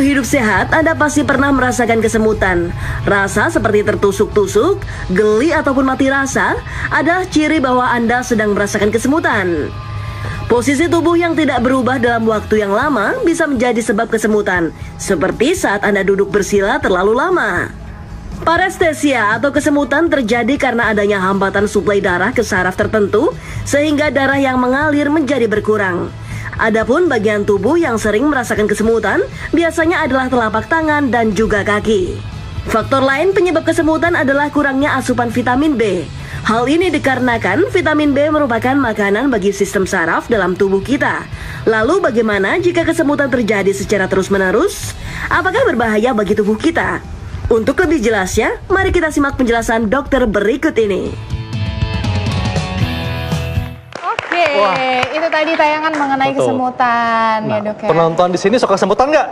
Untuk hidup sehat, Anda pasti pernah merasakan kesemutan. Rasa seperti tertusuk-tusuk, geli ataupun mati rasa adalah ciri bahwa Anda sedang merasakan kesemutan. Posisi tubuh yang tidak berubah dalam waktu yang lama bisa menjadi sebab kesemutan, seperti saat Anda duduk bersila terlalu lama. Parestesia atau kesemutan terjadi karena adanya hambatan suplai darah ke saraf tertentu, sehingga darah yang mengalir menjadi berkurang. Adapun bagian tubuh yang sering merasakan kesemutan biasanya adalah telapak tangan dan juga kaki. Faktor lain penyebab kesemutan adalah kurangnya asupan vitamin B. Hal ini dikarenakan vitamin B merupakan makanan bagi sistem saraf dalam tubuh kita. Lalu bagaimana jika kesemutan terjadi secara terus-menerus? Apakah berbahaya bagi tubuh kita? Untuk lebih jelasnya, mari kita simak penjelasan dokter berikut ini. Wah, itu tadi tayangan mengenai kesemutan ya dok ya. Penonton di sini suka kesemutan nggak?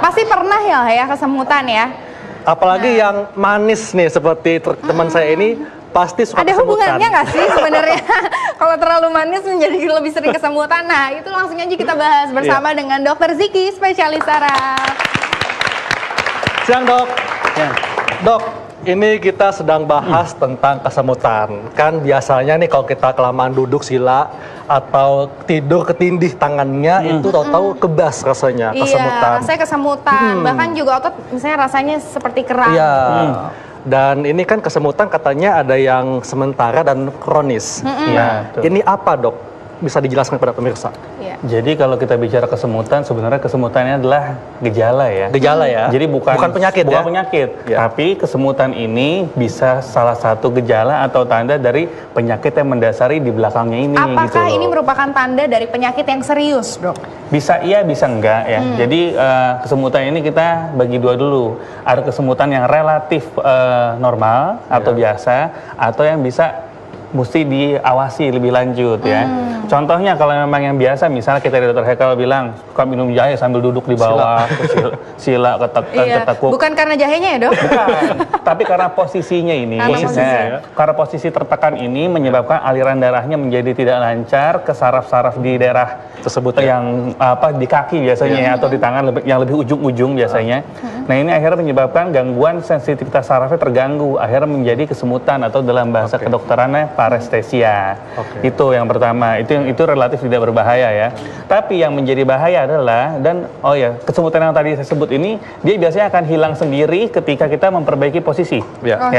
Pasti pernah ya kesemutan ya. Apalagi yang manis nih seperti teman saya ini pasti suka ada kesemutan. Hubungannya nggak sih sebenarnya? Kalau terlalu manis menjadi lebih sering kesemutan. Nah itu langsung aja kita bahas bersama dengan Dokter Ziki, spesialis saraf. Siang dok. Siang. Dok. Ini kita sedang bahas tentang kesemutan. Kan biasanya nih kalau kita kelamaan duduk sila atau tidur ketindih tangannya itu tahu-tahu kebas rasanya, kesemutan. Iya, rasanya kesemutan. Bahkan juga otot misalnya rasanya seperti kram. Iya. Dan ini kan kesemutan katanya ada yang sementara dan kronis. Iya, ini apa dok? Bisa dijelaskan kepada pemirsa? Iya. Jadi kalau kita bicara kesemutan, sebenarnya kesemutannya adalah gejala ya. Gejala ya? Jadi bukan penyakit bukan ya? penyakit, Ya. tapi kesemutan ini bisa salah satu gejala atau tanda dari penyakit yang mendasari di belakangnya ini. Apakah gitu ini loh. merupakan tanda dari penyakit yang serius, dok? Bisa iya, bisa enggak ya. Jadi kesemutan ini kita bagi dua dulu. Ada kesemutan yang relatif normal atau biasa, atau yang bisa mesti diawasi lebih lanjut ya. Contohnya kalau memang yang biasa, misalnya kita dari Dokter Hekal bilang suka minum jahe sambil duduk di bawah, sila ketekuk. Bukan karena jahenya ya dok? Bukan, tapi karena posisinya ini, karena posisi tertekan ini menyebabkan aliran darahnya menjadi tidak lancar ke saraf-saraf di daerah tersebut yang di kaki biasanya ya, atau di tangan yang lebih ujung-ujung biasanya. Nah ini akhirnya menyebabkan gangguan sensitivitas sarafnya terganggu, akhirnya menjadi kesemutan atau dalam bahasa kedokterannya parestesia. Itu yang pertama, itu relatif tidak berbahaya ya. Tapi yang menjadi bahaya adalah kesemutan yang tadi saya sebut ini dia biasanya akan hilang sendiri ketika kita memperbaiki posisi. Ya.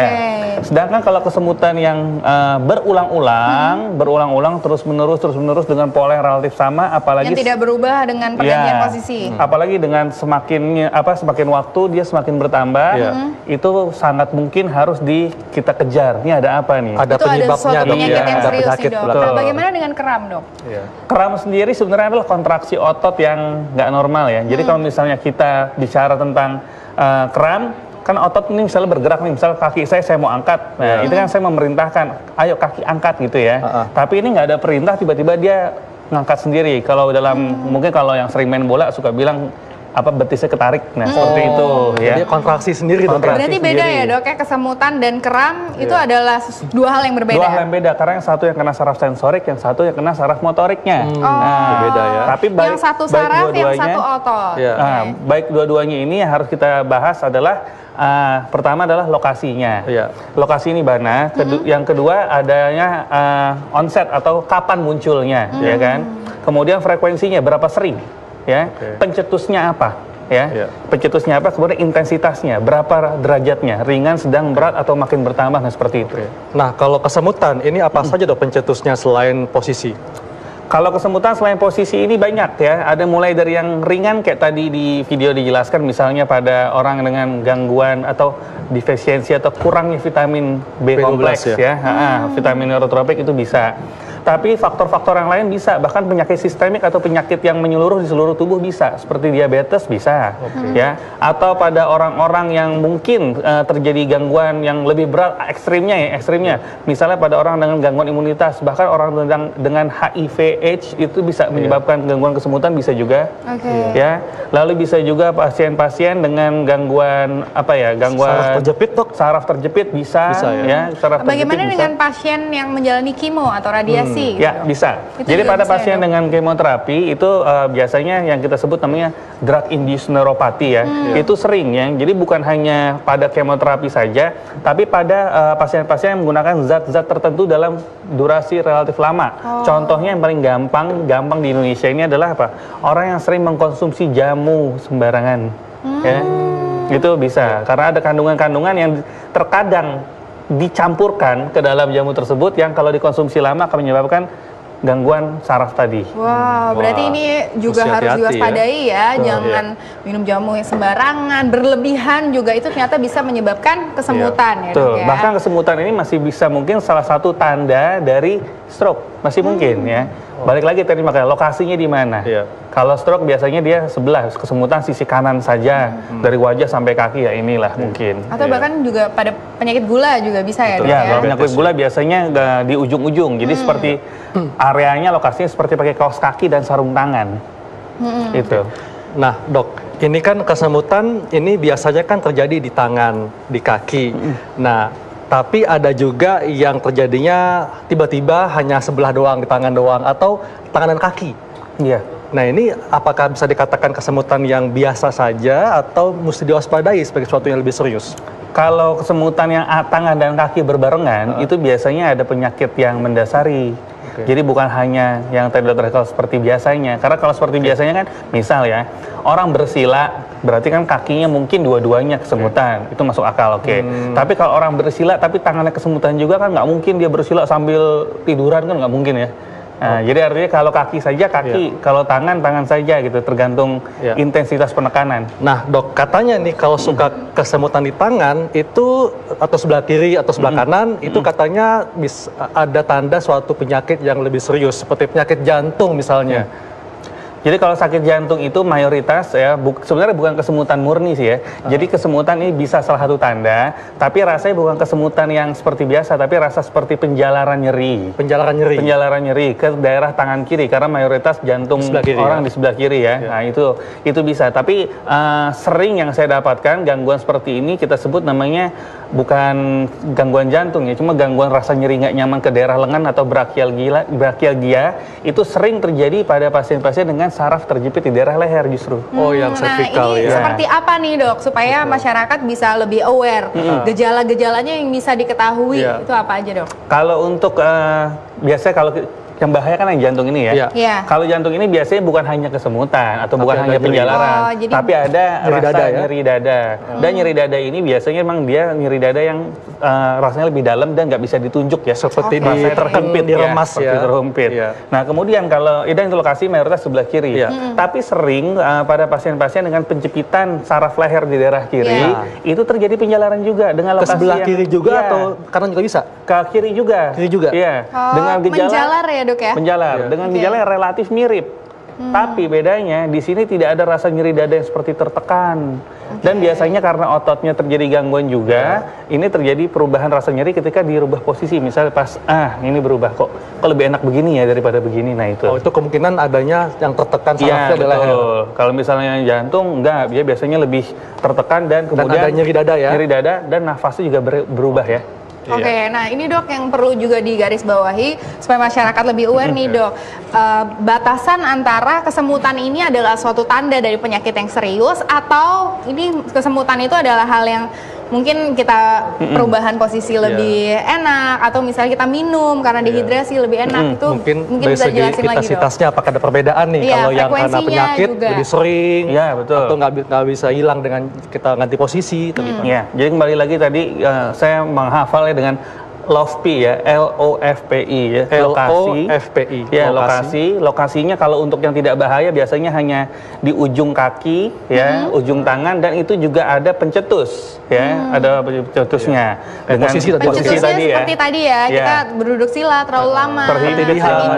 Sedangkan kalau kesemutan yang berulang-ulang terus-menerus dengan pola yang relatif sama, apalagi yang tidak berubah dengan pergantian posisi. Apalagi dengan semakin waktu dia semakin bertambah, itu sangat mungkin harus kita kejar. Ini ada apa nih? Ada penyebabnya. Penyakit yang serius sih dok. Betul. Bagaimana dengan kram dok? Kram sendiri sebenarnya adalah kontraksi otot yang nggak normal ya. Jadi kalau misalnya kita bicara tentang kram, kan otot ini misalnya bergerak nih, misalnya kaki saya mau angkat, nah itu kan saya memerintahkan, ayo kaki angkat gitu ya. Tapi ini nggak ada perintah, tiba-tiba dia ngangkat sendiri. Kalau mungkin kalau yang sering main bola suka bilang betisnya ketarik, nah seperti itu ya. Jadi kontraksi sendiri dok. Berarti beda ya dok ya, kesemutan dan kram itu adalah dua hal yang berbeda. Dua hal yang beda, karena yang satu yang kena saraf sensorik, yang satu yang kena saraf motoriknya. Beda ya. Tapi yang satu saraf, yang satu otot. Baik dua-duanya ini yang harus kita bahas adalah pertama adalah lokasinya. Lokasi ini mana? Yang kedua adanya onset atau kapan munculnya, ya kan? Kemudian frekuensinya berapa sering? Ya, pencetusnya apa? Pencetusnya apa? Kemudian intensitasnya, berapa derajatnya, ringan, sedang, berat, atau makin bertambah, nah seperti itu. Nah, kalau kesemutan ini apa saja dok pencetusnya selain posisi? Kalau kesemutan selain posisi ini banyak ya, ada mulai dari yang ringan kayak tadi di video dijelaskan, misalnya pada orang dengan gangguan atau defisiensi atau kurangnya vitamin B kompleks ya, vitamin neurotropik itu bisa. Tapi faktor-faktor yang lain bisa, bahkan penyakit sistemik atau penyakit yang menyeluruh di seluruh tubuh bisa, seperti diabetes bisa, ya. Atau pada orang-orang yang mungkin terjadi gangguan yang lebih berat, ekstrimnya, misalnya pada orang dengan gangguan imunitas, bahkan orang dengan HIV/AIDS itu bisa menyebabkan gangguan kesemutan bisa juga, ya. Lalu bisa juga pasien-pasien dengan gangguan saraf terjepit dok? Saraf terjepit bisa ya. Bagaimana dengan pasien yang menjalani kimo atau radiasi posisi. Ya, bisa. Itu Jadi juga pada bisa ya, pasien Dok? dengan kemoterapi itu biasanya yang kita sebut namanya drug induced neuropathy ya. Itu sering ya. Jadi bukan hanya pada kemoterapi saja, tapi pada pasien-pasien yang menggunakan zat-zat tertentu dalam durasi relatif lama. Contohnya yang paling gampang di Indonesia ini adalah apa? Orang yang sering mengkonsumsi jamu sembarangan. Ya. Itu bisa karena ada kandungan-kandungan yang terkadang dicampurkan ke dalam jamu tersebut yang kalau dikonsumsi lama akan menyebabkan gangguan saraf tadi. Wow, berarti ini juga mesti harus hati-hati diwaspadai ya. Jangan minum jamu yang sembarangan, berlebihan juga itu ternyata bisa menyebabkan kesemutan ya, Dok Betul. ya. Bahkan kesemutan ini masih bisa mungkin salah satu tanda dari stroke. Masih mungkin ya. Balik lagi tadi makanya lokasinya di mana. Iya. Kalau stroke biasanya dia sebelah kesemutan sisi kanan saja dari wajah sampai kaki ya inilah mungkin. Atau bahkan juga pada penyakit gula juga bisa ya, Dok Ya, ya. kalau penyakit gula biasanya di ujung-ujung. Jadi seperti areanya lokasinya seperti pakai kaos kaki dan sarung tangan. Itu. Nah, Dok, ini kan kesemutan ini biasanya kan terjadi di tangan, di kaki. Nah, tapi ada juga yang terjadinya tiba-tiba hanya sebelah doang, di tangan doang, atau tangan dan kaki. Iya. Nah, ini apakah bisa dikatakan kesemutan yang biasa saja atau mesti diwaspadai sebagai sesuatu yang lebih serius? Kalau kesemutan yang tangan dan kaki berbarengan, itu biasanya ada penyakit yang mendasari. Jadi bukan hanya yang tadi dokter kalau seperti biasanya. Karena kalau seperti biasanya kan, misal ya, orang bersila, berarti kan kakinya mungkin dua-duanya kesemutan. Itu masuk akal, oke. Tapi kalau orang bersila, tapi tangannya kesemutan juga kan nggak mungkin dia bersila sambil tiduran kan nggak mungkin ya. Nah, jadi artinya kalau kaki saja kaki, kalau tangan saja gitu, tergantung intensitas penekanan. Nah, Dok, katanya nih kalau suka kesemutan di tangan itu atau sebelah kiri atau sebelah kanan itu katanya bisa ada tanda suatu penyakit yang lebih serius seperti penyakit jantung misalnya. Jadi kalau sakit jantung itu mayoritas ya sebenarnya bukan kesemutan murni sih ya. Jadi kesemutan ini bisa salah satu tanda, tapi rasanya bukan kesemutan yang seperti biasa, tapi rasa seperti penjalaran nyeri. Penjalaran nyeri. Penjalaran nyeri ke daerah tangan kiri karena mayoritas jantung Kiri, orang di sebelah kiri ya. Nah, itu bisa. Tapi sering yang saya dapatkan gangguan seperti ini kita sebut namanya bukan gangguan jantung ya, cuma gangguan rasa nyeri nggak nyaman ke daerah lengan atau brachialgia itu sering terjadi pada pasien-pasien dengan saraf terjepit di daerah leher justru. Oh, yang cervical ini ya. seperti apa nih, Dok, supaya masyarakat bisa lebih aware gejala-gejalanya yang bisa diketahui itu apa aja, Dok? Kalau untuk biasanya kalau yang bahaya kan yang jantung ini ya. Iya. Kalau jantung ini biasanya bukan hanya kesemutan atau bukan hanya penjalaran, jadi tapi ada nyeri rasa dada, ya? nyeri dada. Dan nyeri dada ini biasanya memang dia nyeri dada yang rasanya lebih dalam dan nggak bisa ditunjuk ya. Seperti Rasanya terhimpit, diremas seperti ya. terhimpit. Iya. Nah kemudian kalau dan itu lokasi mayoritas sebelah kiri. Iya. Tapi sering pada pasien-pasien dengan penjepitan saraf leher di daerah kiri Iya. itu terjadi penjalaran juga dengan Ke lokasi sebelah yang- kiri juga Iya. atau kanan juga bisa? ke kiri juga. Kiri juga? Iya. Oh, Dengan gejala menjalar ya, Dok ya? menjalar dengan gejala yang relatif mirip. Tapi bedanya di sini tidak ada rasa nyeri dada yang seperti tertekan. Dan biasanya karena ototnya terjadi gangguan juga, ini terjadi perubahan rasa nyeri ketika dirubah posisi. Misalnya pas ini berubah kok lebih enak begini ya daripada begini. Nah itu. Oh, itu kemungkinan adanya yang tertekan Iya, sarafnya di leher. betul. Kalau misalnya jantung enggak, dia biasanya lebih tertekan dan kemudian ada nyeri dada ya? Nyeri dada dan nafasnya juga berubah ya. Oke, nah ini, Dok, yang perlu juga digarisbawahi supaya masyarakat lebih aware nih, Dok. Batasan antara kesemutan ini adalah suatu tanda dari penyakit yang serius atau ini kesemutan itu adalah hal yang mungkin kita perubahan posisi lebih enak atau misalnya kita minum karena dehidrasi lebih enak itu Mungkin dari bisa segi jelasin lagi, Dok. intensitasnya apakah ada perbedaan nih Iya, kalau yang karena frekuensinya penyakit juga. lebih sering Iya, betul. atau nggak bisa hilang dengan kita ganti posisi atau gimana? Ya, jadi kembali lagi tadi saya menghafalnya dengan LOFPI ya, LOFPI ya, lokasi. LOFPI. Ya, lokasinya kalau untuk yang tidak bahaya biasanya hanya di ujung kaki ya, ujung tangan dan itu juga ada pencetus ya, ada pencetusnya. Dengan posisi tadi. Pencetusnya tadi ya. seperti tadi ya, kita berduduk sila terlalu lama, Terhimpit,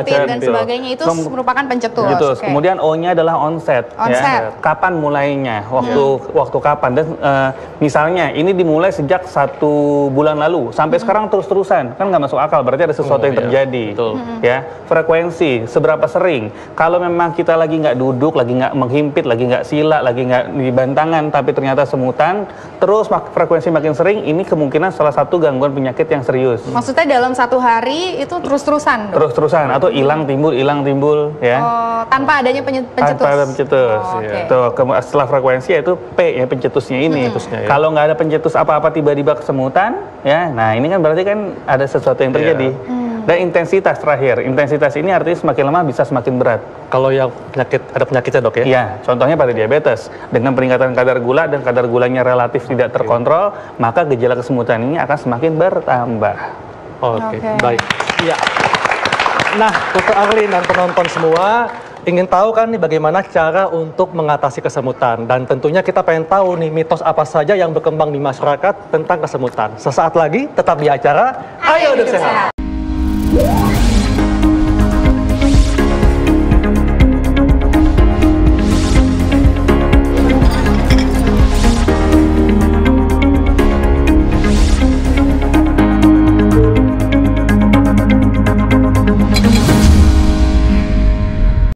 dan betul. sebagainya itu merupakan pencetus. Pencetus. Oke. Kemudian O-nya adalah onset. Onset. Ya. Kapan mulainya? Waktu kapan? Dan misalnya ini dimulai sejak 1 bulan lalu sampai sekarang terus terus-terusan, kan nggak masuk akal, berarti ada sesuatu yang terjadi. Betul. Ya, frekuensi, seberapa sering. Kalau memang kita lagi nggak duduk, lagi nggak menghimpit, lagi nggak sila, lagi nggak di bantangan, tapi ternyata semutan, terus frekuensi makin sering, ini kemungkinan salah satu gangguan penyakit yang serius. Maksudnya dalam satu hari itu terus-terusan, Dok? Terus-terusan, atau hilang timbul, ya. Oh, tanpa adanya pencetus? Tanpa ada pencetus. Oh, oke. Tuh, setelah frekuensi yaitu P, ya, pencetusnya ini. Ya. Kalau nggak ada pencetus apa-apa tiba-tiba kesemutan, ya, nah ini kan berarti kan ada sesuatu yang terjadi. Dan intensitas terakhir, intensitas ini artinya semakin lama bisa semakin berat. Kalau yang ada penyakitnya dok ya? Iya, contohnya pada diabetes. Dengan peningkatan kadar gula dan kadar gulanya relatif tidak terkontrol, maka gejala kesemutan ini akan semakin bertambah. Oke. Baik. Iya. Nah, Dr. Arlin dan penonton semua ingin tahu kan nih bagaimana cara untuk mengatasi kesemutan. Dan tentunya kita pengen tahu nih mitos apa saja yang berkembang di masyarakat tentang kesemutan. Sesaat lagi tetap di acara Ayo Hidup Sehat.